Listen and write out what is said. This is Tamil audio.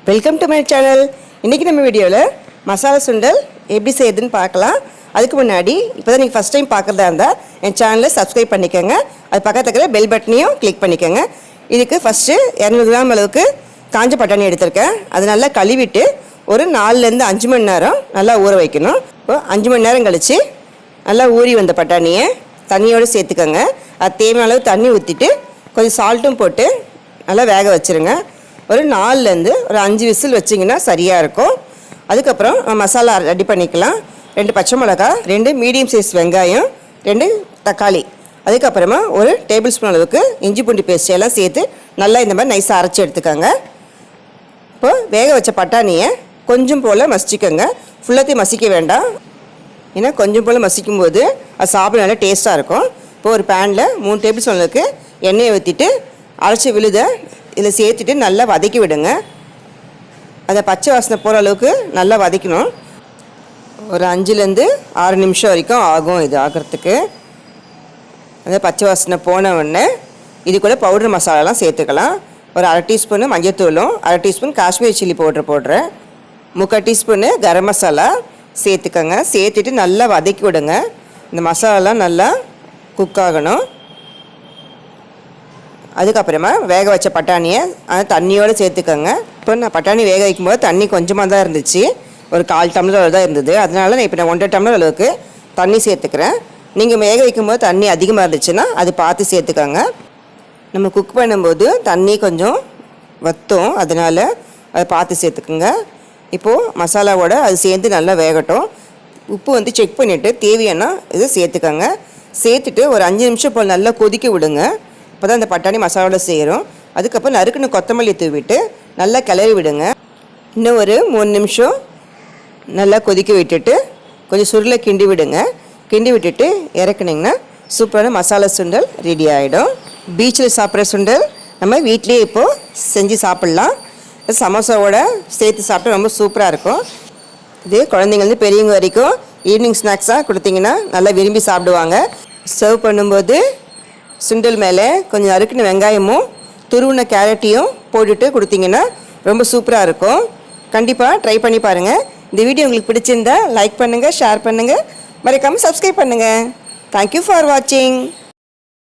Welcome to my channel. இன்றைக்கி நம்ம வீடியோவில் மசாலா சுண்டல் எப்படி செய்யுதுன்னு பார்க்கலாம். அதுக்கு முன்னாடி இப்போ தான் நீங்கள் ஃபஸ்ட் டைம் பார்க்குறதா இருந்தால் என் சேனலை சப்ஸ்கிரைப் பண்ணிக்கோங்க. அது பக்கத்தில் இருக்கிற பெல் பட்டனையும் கிளிக் பண்ணிக்கோங்க. இதுக்கு ஃபஸ்ட்டு 200 கிராம் அளவுக்கு காஞ்ச பட்டாணி எடுத்திருக்கேன். அது நல்லா கழுவிட்டு ஒரு 4லேருந்து 5 மணி நேரம் நல்லா ஊற வைக்கணும். இப்போ 5 மணி நேரம் கழித்து நல்லா ஊறி வந்த பட்டாணியை தண்ணியோடு சேர்த்துக்கோங்க. அது தேவையான அளவு தண்ணி ஊற்றிட்டு கொஞ்சம் சால்ட்டும் போட்டு நல்லா வேக வச்சுருங்க. ஒரு 4லேருந்து ஒரு 5 விசில் வச்சிங்கன்னா சரியாக இருக்கும். அதுக்கப்புறம் மசாலா ரெடி பண்ணிக்கலாம். 2 பச்சை மிளகா, 2 மீடியம் சைஸ் வெங்காயம், 2 தக்காளி, அதுக்கப்புறமா ஒரு டேபிள் ஸ்பூன் அளவுக்கு இஞ்சி பூண்டு பேஸ்ட் எல்லாம் சேர்த்து நல்லா இந்த மாதிரி நைஸாக அரைச்சி எடுத்துக்கோங்க. இப்போது வேக வச்ச பட்டாணியை கொஞ்சம் போல் மசிச்சுக்கோங்க. ஃபுல்லாத்தையும் மசிக்க வேண்டாம், ஏன்னா கொஞ்சம் போல் மசிக்கும் போது அது சாப்பிட நல்லா டேஸ்ட்டாக இருக்கும். இப்போது ஒரு பேனில் 3 டேபிள் ஸ்பூன் அளவுக்கு எண்ணெயை ஊற்றிட்டு அரைச்சி விழுத இதில் சேர்த்துட்டு நல்லா வதக்கி விடுங்க. அதை பச்சை வாசனை போகிற அளவுக்கு நல்லா வதக்கணும். ஒரு 5லேருந்து 6 நிமிஷம் வரைக்கும் ஆகும் இது ஆகிறதுக்கு. அந்த பச்சை வாசனை போன உடனே இது கூட பவுடர் மசாலாலாம் சேர்த்துக்கலாம். ஒரு 1/2 டீஸ்பூனு மஞ்சள்தூளும் 1/2 டீஸ்பூன் காஷ்மீரி சில்லி பவுடர் போடுறேன். 3/4 டீஸ்பூனு கரம் மசாலா சேர்த்துக்கோங்க. சேர்த்துட்டு நல்லா வதக்கி விடுங்க. இந்த மசாலாலாம் நல்லா குக் ஆகணும். அதுக்கப்புறமா வேக வச்ச பட்டாணியை அந்த தண்ணியோடு சேர்த்துக்கோங்க. இப்போ நான் பட்டாணி வேக வைக்கும்போது தண்ணி கொஞ்சமாக தான் இருந்துச்சு, ஒரு 1/4 டம்ளர் தான் இருந்தது. அதனால நான் இப்போ 1.5 டம்ளர் அளவுக்கு தண்ணி சேர்த்துக்கிறேன். நீங்கள் வேக வைக்கும்போது தண்ணி அதிகமாக இருந்துச்சுன்னா அது பார்த்து சேர்த்துக்கோங்க. நம்ம குக் பண்ணும்போது தண்ணி கொஞ்சம் வற்றும், அதனால் அதை பார்த்து சேர்த்துக்குங்க. இப்போது மசாலாவோட அது சேர்ந்து நல்லா வேகட்டும். உப்பு செக் பண்ணிவிட்டு தேவையான இது சேர்த்துக்கோங்க. சேர்த்துட்டு ஒரு 5 நிமிஷம் போல் நல்லா கொதிக்க விடுங்க. அப்போ தான் இந்த பட்டாணி மசாலாவோட சேரும். அதுக்கப்புறம் நறுக்குன்னு கொத்தமல்லி தூவிட்டு நல்லா கிளறி விடுங்க. இன்னும் ஒரு 3 நிமிஷம் நல்லா கொதிக்க விட்டுட்டு கொஞ்சம் சுருளை கிண்டி விடுங்க. கிண்டி விட்டுட்டு இறக்குனிங்கன்னா சூப்பரான மசாலா சுண்டல் ரெடி ஆகிடும். பீச்சில் சாப்பிட்ற சுண்டல் நம்ம வீட்லேயே இப்போது செஞ்சு சாப்பிட்லாம். சமோசாவோட சேர்த்து சாப்பிட்டா ரொம்ப சூப்பராக இருக்கும். இது குழந்தைங்கள்ந்து பெரியவங்க வரைக்கும் ஈவினிங் ஸ்நாக்ஸாக கொடுத்தீங்கன்னா நல்லா விரும்பி சாப்பிடுவாங்க. சர்வ் பண்ணும்போது சுண்டல் மேலே கொஞ்சம் நறுக்கின வெங்காயமும் துருவின கேரட்டையும் போட்டுட்டு கொடுத்தீங்கன்னா ரொம்ப சூப்பராக இருக்கும். கண்டிப்பாக ட்ரை பண்ணி பாருங்கள். இந்த வீடியோ உங்களுக்கு பிடிச்சிருந்தா லைக் பண்ணுங்கள், ஷேர் பண்ணுங்கள், மறக்காமல் சப்ஸ்கிரைப் பண்ணுங்கள். தேங்க்யூ ஃபார் வாட்சிங்.